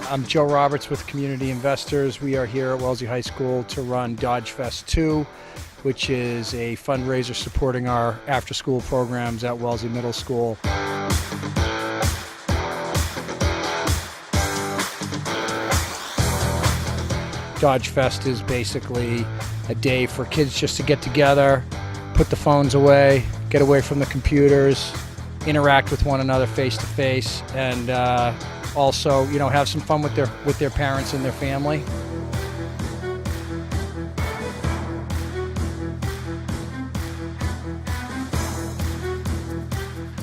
I'm Joe Roberts with Community Investors. We are here at Wellesley High School to run Dodgefest 2, which is a fundraiser supporting our after-school programs at Wellesley Middle School. Dodgefest is basically a day for kids just to get together, put the phones away, get away from the computers, interact with one another face to face, and also, have some fun with their parents and their family.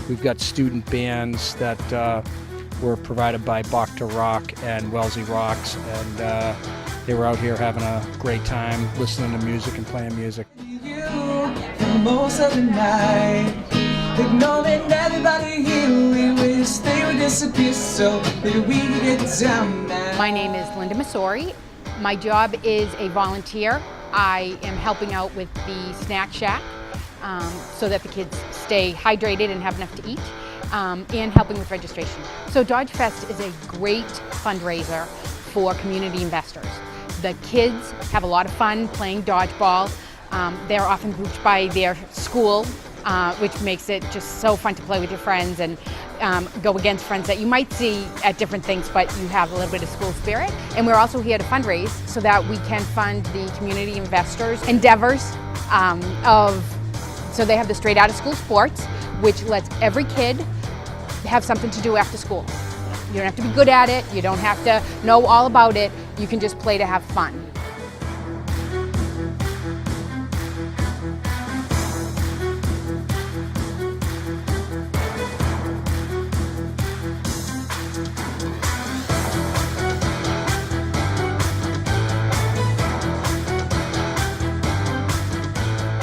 We've got student bands that were provided by Bach to Rock and Wellesley Rocks, and they were out here having a great time listening to music and playing music. Most of the night, ignoring everybody here, we wish they would disappear so that we could get down now. My name is Linda Masori. My job is a volunteer. I am helping out with the snack shack so that the kids stay hydrated and have enough to eat, and helping with registration. So Dodgefest is a great fundraiser for community investors. The kids have a lot of fun playing dodgeball. They're often grouped by their school, which makes it just so fun to play with your friends and go against friends that you might see at different things, but you have a little bit of school spirit. And we're also here to fundraise so that we can fund the community investors' endeavors so they have the straight out of school sports, which lets every kid have something to do after school. You don't have to be good at it, you don't have to know all about it, you can just play to have fun.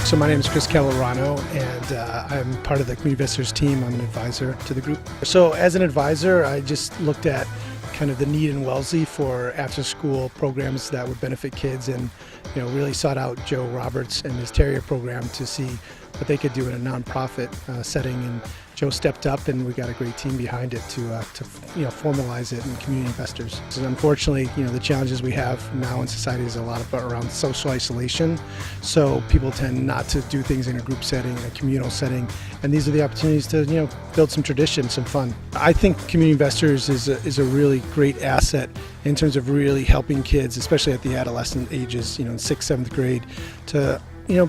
So my name is Chris Calorano, and I'm part of the Community Investors team. I'm an advisor to the group. So as an advisor, I just looked at kind of the need in Wellesley for after-school programs that would benefit kids, and really sought out Joe Roberts and his Terrier program to see what they could do in a nonprofit setting. And Joe stepped up, and we got a great team behind it to formalize it in community investors. And unfortunately, the challenges we have now in society is a lot around social isolation. So people tend not to do things in a group setting, a communal setting, and these are the opportunities to build some tradition, some fun. I think community investors is a really great asset in terms of really helping kids, especially at the adolescent ages, in 6th, 7th grade, to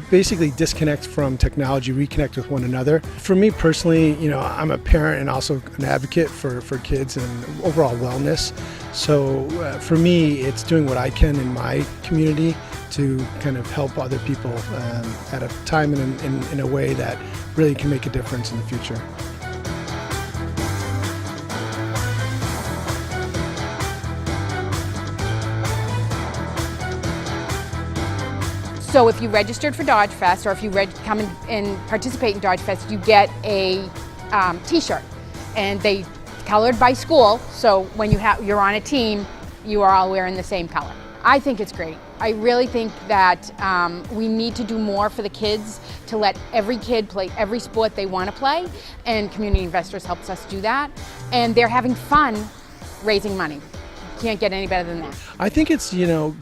basically disconnect from technology, reconnect with one another. For me personally, I'm a parent and also an advocate for kids and overall wellness. So for me, it's doing what I can in my community to kind of help other people at a time and in a way that really can make a difference in the future. So if you registered for Dodgefest, or if you come and participate in Dodgefest, you get a t-shirt, and they colored by school, so when you're on a team, you are all wearing the same color. I think it's great. I really think that we need to do more for the kids, to let every kid play every sport they want to play, and Community Investors helps us do that, and they're having fun raising money. Can't get any better than that. I think it's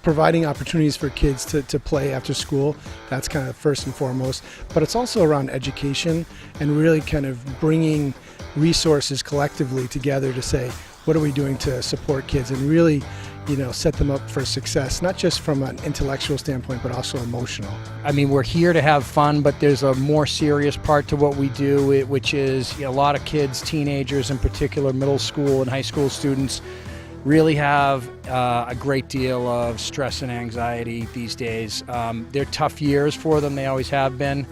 providing opportunities for kids to play after school. That's kind of first and foremost, but it's also around education and really kind of bringing resources collectively together to say, what are we doing to support kids and really set them up for success, not just from an intellectual standpoint but also emotional. I mean, we're here to have fun, but there's a more serious part to what we do, which is a lot of kids, teenagers in particular, middle school and high school students, really have a great deal of stress and anxiety these days. They're tough years for them, they always have been.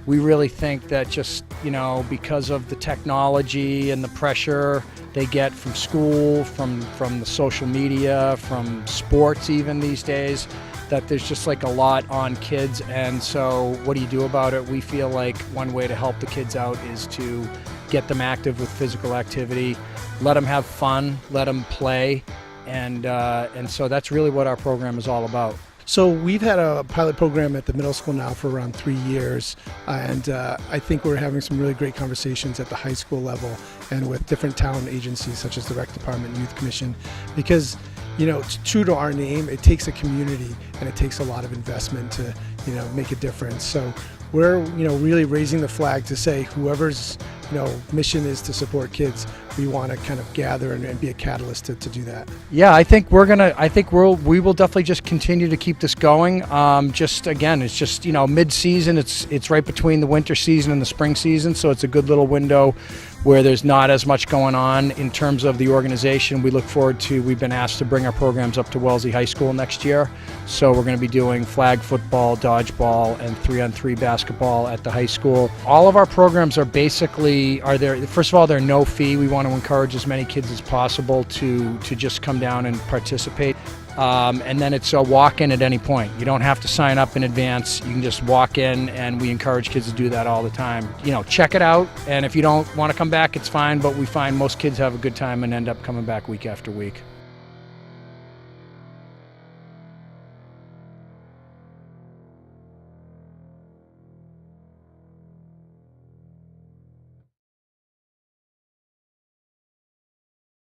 We really think that just, because of the technology and the pressure they get from school, from the social media, from sports even these days, that there's just like a lot on kids. And so what do you do about it? We feel like one way to help the kids out is to get them active with physical activity, let them have fun, let them play, and so that's really what our program is all about. So we've had a pilot program at the middle school now for around 3 years, and I think we're having some really great conversations at the high school level and with different town agencies such as the Rec Department and Youth Commission, because it's true to our name, it takes a community and it takes a lot of investment to make a difference. So we're really raising the flag to say whoever's mission is to support kids, we want to kind of gather and be a catalyst to do that. Yeah, I think we will definitely just continue to keep this going. It's just mid-season. It's right between the winter season and the spring season, so it's a good little window where there's not as much going on in terms of the organization. We've been asked to bring our programs up to Wellesley High School next year, so we're going to be doing flag football, dodgeball, and 3-on-3 basketball at the high school. All of our programs are first of all, they're no fee. We want to encourage as many kids as possible to just come down and participate. And then it's a walk-in at any point. You don't have to sign up in advance. You can just walk in, and we encourage kids to do that all the time. Check it out, and if you don't want to come back, it's fine, but we find most kids have a good time and end up coming back week after week.